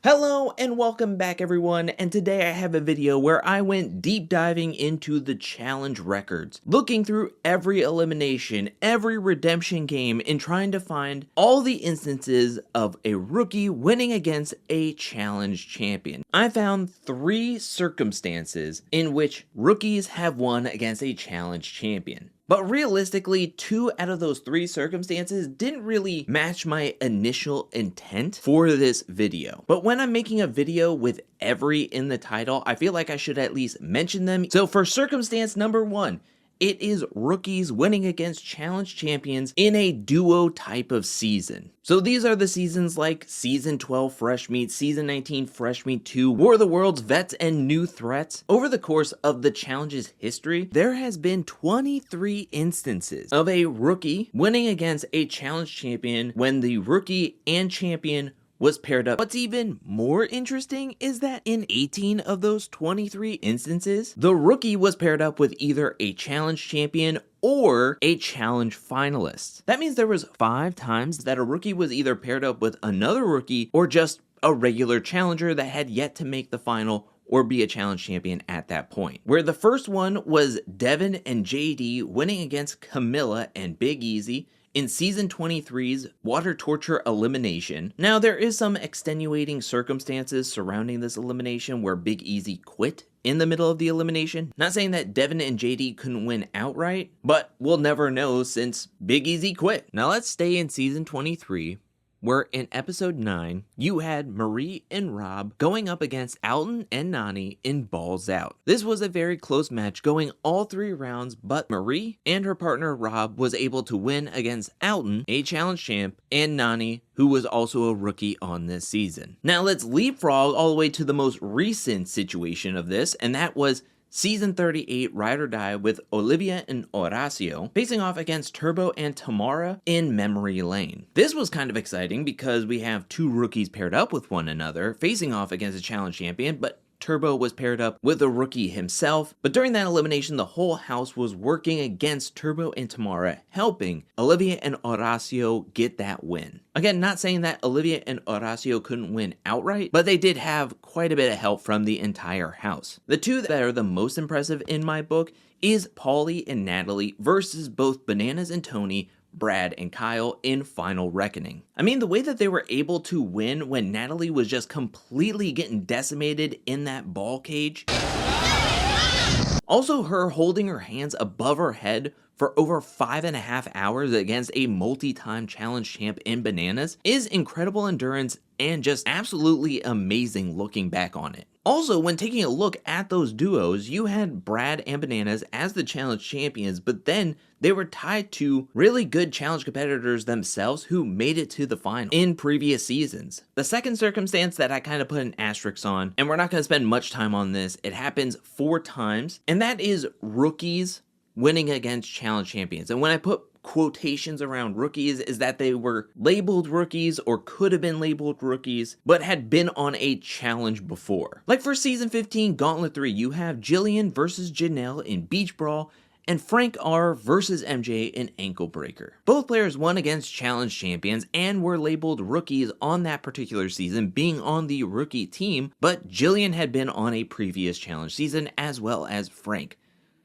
Hello and welcome back everyone, and today I have a video where I went deep diving into the challenge records, looking through every elimination, every redemption game, and trying to find all the instances of a rookie winning against a challenge champion. I found 3 circumstances in which rookies have won against a challenge champion. But realistically, 2 out of those 3 circumstances didn't really match my initial intent for this video. But when I'm making a video with every in the title, I feel like I should at least mention them. So for circumstance number 1, it is rookies winning against challenge champions in a duo type of season. So these are the seasons like Season 12 Fresh Meat, Season 19 Fresh Meat 2, War of the Worlds, Vets, and New Threats. Over the course of the challenge's history, there has been 23 instances of a rookie winning against a challenge champion when the rookie and champion was paired up. What's even more interesting is that in 18 of those 23 instances, the rookie was paired up with either a challenge champion or a challenge finalist. That means there was 5 times that a rookie was either paired up with another rookie or just a regular challenger that had yet to make the final or be a challenge champion at that point. Where the first one was Devin and JD winning against Camilla and Big Easy in Season 23's Water Torture Elimination. Now, there is some extenuating circumstances surrounding this elimination where Big Easy quit in the middle of the elimination. Not saying that Devin and JD couldn't win outright, but we'll never know since Big Easy quit. Now let's stay in Season 23, where in episode 9, you had Marie and Rob going up against Alton and Nani in Balls Out. This was a very close match going all 3 rounds, but Marie and her partner Rob was able to win against Alton, a challenge champ, and Nani, who was also a rookie on this season. Now let's leapfrog all the way to the most recent situation of this, and that was Season 38 Ride or Die with Olivia and Horacio facing off against Turbo and Tamara in Memory Lane. This was kind of exciting because we have 2 rookies paired up with one another facing off against a challenge champion, but Turbo was paired up with a rookie himself. But during that elimination, the whole house was working against Turbo and Tamara, helping Olivia and Horacio get that win. Again, not saying that Olivia and Horacio couldn't win outright, but they did have quite a bit of help from the entire house. The 2 that are the most impressive in my book is Paulie and Natalie versus both Bananas and Tony, Brad and Kyle in Final Reckoning. I mean, the way that they were able to win when Natalie was just completely getting decimated in that ball cage. Also, her holding her hands above her head for over 5.5 hours against a multi-time challenge champ in Bananas is incredible endurance and just absolutely amazing looking back on it. Also, when taking a look at those duos, you had Brad and Bananas as the challenge champions, but then they were tied to really good challenge competitors themselves who made it to the final in previous seasons. The second circumstance that I kind of put an asterisk on, and we're not going to spend much time on this, it happens 4 times, and that is rookies winning against challenge champions. And when I put quotations around rookies, is that they were labeled rookies or could have been labeled rookies, but had been on a challenge before. Like for Season 15 Gauntlet 3, you have Jillian versus Janelle in Beach Brawl, and Frank R versus MJ in Ankle Breaker. Both players won against challenge champions and were labeled rookies on that particular season, being on the rookie team, but Jillian had been on a previous challenge season as well as Frank.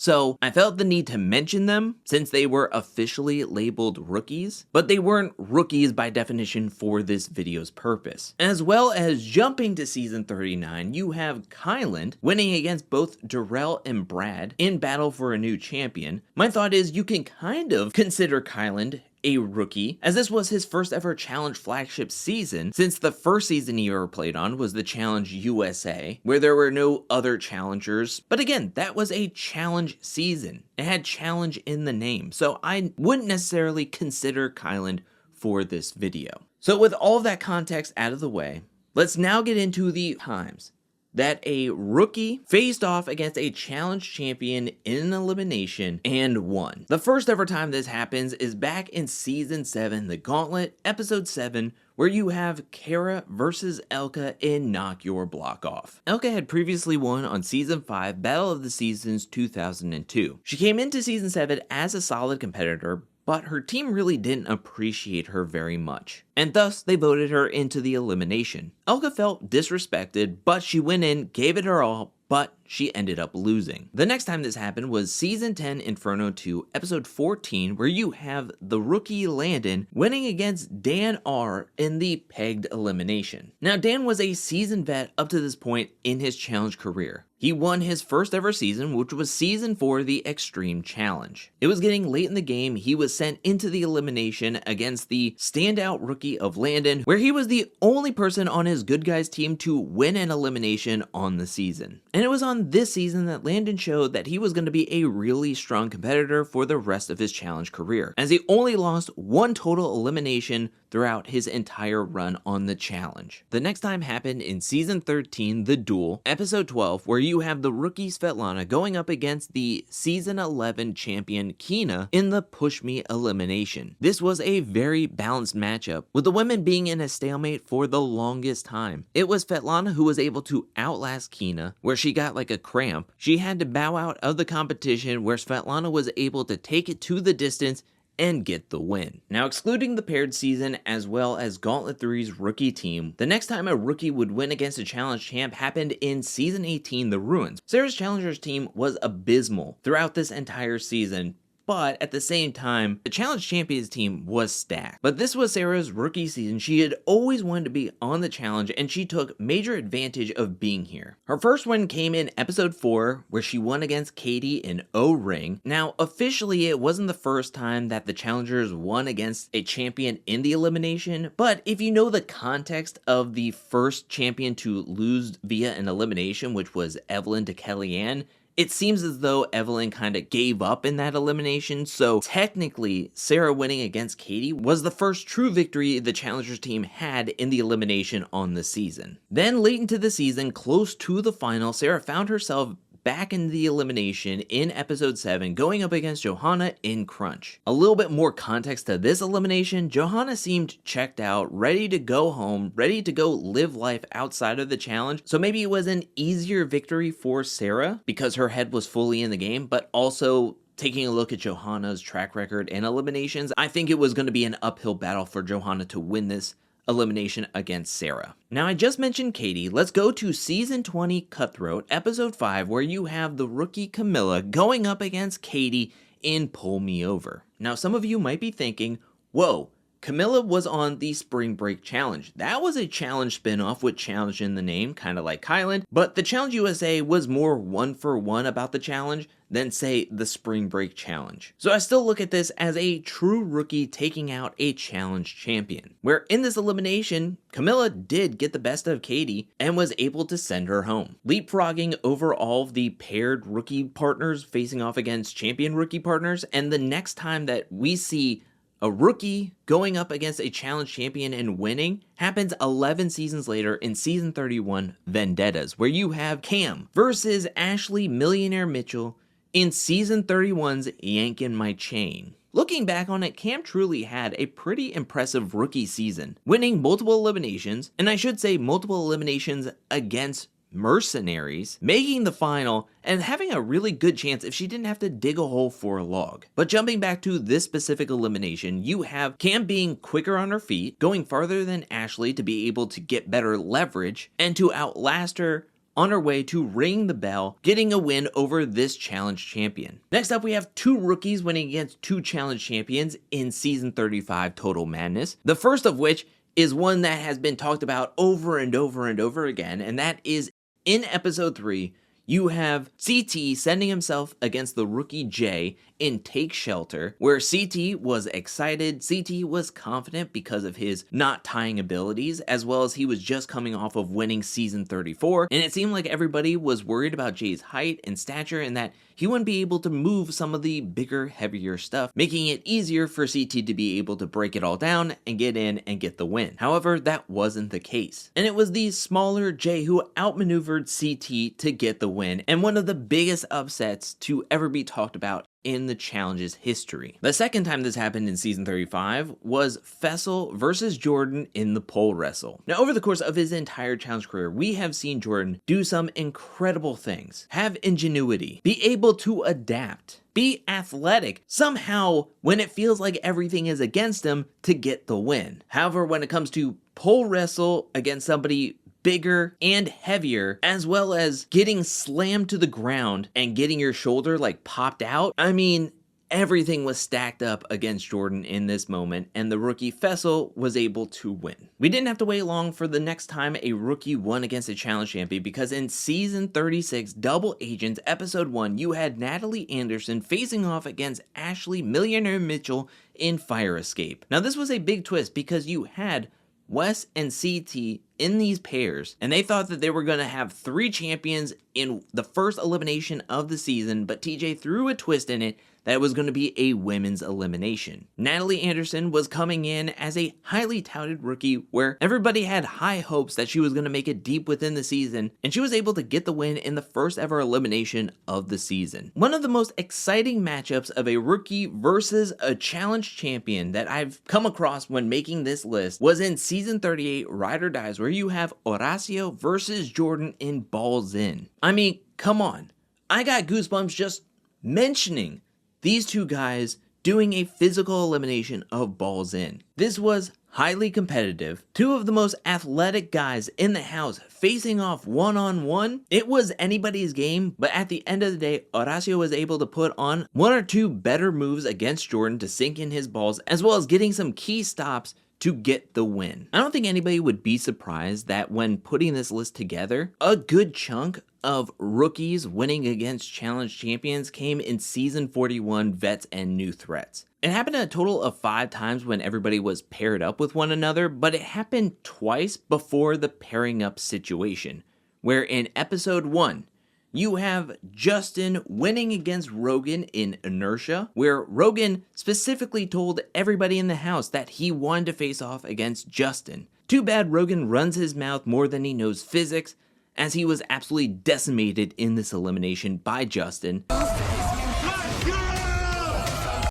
So I felt the need to mention them since they were officially labeled rookies, but they weren't rookies by definition for this video's purpose. As well as jumping to Season 39, you have Kyland winning against both Darrell and Brad in Battle for a New Champion. My thought is you can kind of consider Kyland a rookie, as this was his first ever challenge flagship season, since the first season he ever played on was the Challenge USA, where there were no other challengers. But again, that was a challenge season. It had challenge in the name, so I wouldn't necessarily consider Kyland for this video. So with all of that context out of the way, let's now get into the times that a rookie faced off against a challenge champion in an elimination and won. The first ever time this happens is back in Season 7, The Gauntlet, Episode 7, where you have Kara versus Elka in Knock Your Block Off. Elka had previously won on Season 5, Battle of the Seasons 2002. She came into Season 7 as a solid competitor, but her team really didn't appreciate her very much, and thus they voted her into the elimination. Elka felt disrespected, but she went in, gave it her all, but she ended up losing. The next time this happened was Season 10 Inferno 2, Episode 14, where you have the rookie Landon winning against Dan R in the pegged elimination. Now, Dan was a seasoned vet up to this point in his challenge career. He won his first ever season, which was Season 4, the Extreme Challenge. It was getting late in the game. He was sent into the elimination against the standout rookie of Landon, where he was the only person on his good guys team to win an elimination on the season. And it was on this season that Landon showed that he was going to be a really strong competitor for the rest of his challenge career, as he only lost one total elimination throughout his entire run on the challenge. The next time happened in Season 13, The Duel, Episode 12, where you have the rookie Svetlana going up against the Season 11 champion Keanu in the Push Me elimination. This was a very balanced matchup, with the women being in a stalemate for the longest time. It was Svetlana who was able to outlast Keanu, where she got like a cramp. She had to bow out of the competition, where Svetlana was able to take it to the distance and get the win. Now, excluding the paired season as well as Gauntlet 3's rookie team, the next time a rookie would win against a challenge champ happened in Season 18, The Ruins. Sarah's challengers team was abysmal throughout this entire season, but at the same time, the Challenge Champions team was stacked. But this was Sarah's rookie season. She had always wanted to be on the challenge, and she took major advantage of being here. Her first win came in Episode 4, where she won against Katie in O-Ring. Now, officially, it wasn't the first time that the challengers won against a champion in the elimination, but if you know the context of the first champion to lose via an elimination, which was Evelyn to Kellyanne, it seems as though Evelyn kind of gave up in that elimination, so technically Sarah winning against Katie was the first true victory the Challengers team had in the elimination on the season. Then late into the season, close to the final, Sarah found herself back in the elimination in Episode 7, going up against Johanna in Crunch. A little bit more context to this elimination, Johanna seemed checked out, ready to go home, ready to go live life outside of the challenge, so maybe it was an easier victory for Sarah because her head was fully in the game, but also taking a look at Johanna's track record in eliminations, I think it was going to be an uphill battle for Johanna to win this elimination against Sarah. Now, I just mentioned Katie. Let's go to Season 20 Cutthroat, Episode 5, where you have the rookie Camilla going up against Katie in Pull Me Over. Now, some of you might be thinking, whoa, Camilla was on the Spring Break Challenge. That was a challenge spinoff with challenge in the name, kind of like Kylan, but the Challenge USA was more one-for-one about the challenge than, say, the Spring Break Challenge. So I still look at this as a true rookie taking out a challenge champion, where in this elimination, Camilla did get the best of Katie and was able to send her home, leapfrogging over all of the paired rookie partners facing off against champion rookie partners, and the next time that we see a rookie going up against a challenge champion and winning happens 11 seasons later in Season 31, Vendettas, where you have Cam versus Ashley Millionaire Mitchell in Season 31's Yankin' My Chain. Looking back on it, Cam truly had a pretty impressive rookie season, winning multiple eliminations, and I should say multiple eliminations against mercenaries, making the final, and having a really good chance if she didn't have to dig a hole for a log. But jumping back to this specific elimination, you have Cam being quicker on her feet, going farther than Ashley to be able to get better leverage, and to outlast her on her way to ring the bell, getting a win over this challenge champion. Next up, we have two rookies winning against two challenge champions in Season 35 Total Madness. The first of which is one that has been talked about over and over and over again, and that is in Episode 3, you have CT sending himself against the rookie Jay in Take Shelter, where CT was excited, CT was confident because of his not tying abilities, as well as he was just coming off of winning Season 34, and it seemed like everybody was worried about Jay's height and stature and that he wouldn't be able to move some of the bigger, heavier stuff, making it easier for CT to be able to break it all down and get in and get the win. However, that wasn't the case, and it was the smaller Jay who outmaneuvered CT to get the win, and one of the biggest upsets to ever be talked about in the challenge's history. The second time this happened in season 35 was Fessel versus Jordan in the pole wrestle. Now, over the course of his entire challenge career, we have seen Jordan do some incredible things, have ingenuity, be able to adapt, be athletic, somehow when it feels like everything is against him, to get the win. However, when it comes to pole wrestle against somebody bigger and heavier, as well as getting slammed to the ground and getting your shoulder like popped out, I mean, everything was stacked up against Jordan in this moment, and the rookie Fessel was able to win. We didn't have to wait long for the next time a rookie won against a challenge champion, because in season 36 Double Agents episode 1, you had Natalie Anderson facing off against Ashley Millionaire Mitchell in Fire Escape. Now, this was a big twist because you had Wes and CT in these pairs, and they thought that they were going to have 3 champions in the first elimination of the season, but TJ threw a twist in it that it was going to be a women's elimination. Natalie Anderson was coming in as a highly touted rookie where everybody had high hopes that she was going to make it deep within the season, and she was able to get the win in the first ever elimination of the season. One of the most exciting matchups of a rookie versus a challenge champion that I've come across when making this list was in season 38 Ride or Dies, where you have Horacio versus Jordan in Balls In. I mean, come on. I got goosebumps just mentioning these two guys doing a physical elimination of Balls In. This was highly competitive. 2 of the most athletic guys in the house facing off one-on-one. It was anybody's game, but at the end of the day, Horacio was able to put on 1 or 2 better moves against Jordan to sink in his balls, as well as getting some key stops to get the win. I don't think anybody would be surprised that when putting this list together, a good chunk of rookies winning against challenge champions came in season 41 Vets and New Threats. It happened a total of 5 times when everybody was paired up with one another, but it happened twice before the pairing up situation, where in episode 1, you have Justin winning against Rogan in Inertia, where Rogan specifically told everybody in the house that he wanted to face off against Justin. Too bad Rogan runs his mouth more than he knows physics, as he was absolutely decimated in this elimination by Justin.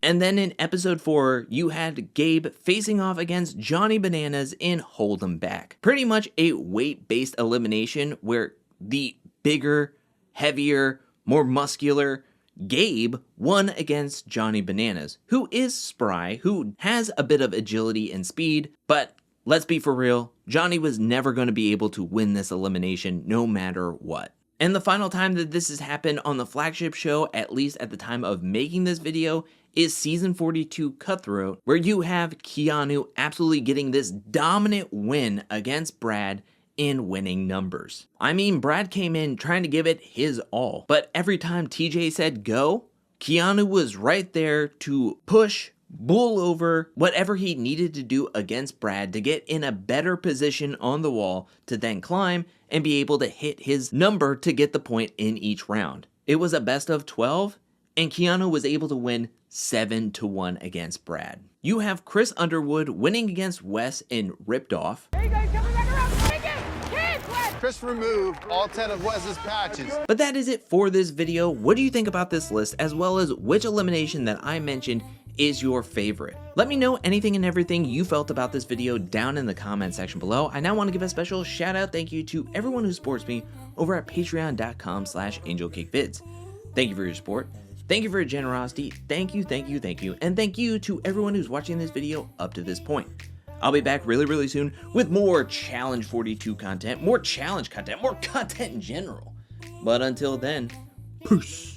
And then in episode 4, you had Gabe facing off against Johnny Bananas in Hold 'Em Back. Pretty much a weight-based elimination where the bigger, heavier, more muscular Gabe won against Johnny Bananas, who is spry, who has a bit of agility and speed, but let's be for real, Johnny was never going to be able to win this elimination no matter what. And the final time that this has happened on the flagship show, at least at the time of making this video, is season 42 Cutthroat, where you have Keanu absolutely getting this dominant win against Brad in winning numbers. I mean, Brad came in trying to give it his all, but every time TJ said go, Keanu was right there to push, bull over whatever he needed to do against Brad to get in a better position on the wall to then climb and be able to hit his number to get the point in each round. It was a best of 12, and Keanu was able to win 7-1 against Brad. You have Chris Underwood winning against Wes in Ripped Off. There you go, coming back around. Take it! Kids, Wes! Chris removed all 10 of Wes's patches. But that is it for this video. What do you think about this list, as well as which elimination that I mentioned is your favorite? Let me know anything and everything you felt about this video down in the comment section below. I now want to give a special shout out thank you to everyone who supports me over at patreon.com/angelcakevids. Thank you for your support. Thank you for your generosity. Thank you, thank you, thank you. And thank you to everyone who's watching this video up to this point. I'll be back really soon with more Challenge 42 content, more challenge content, more content in general. But until then, peace.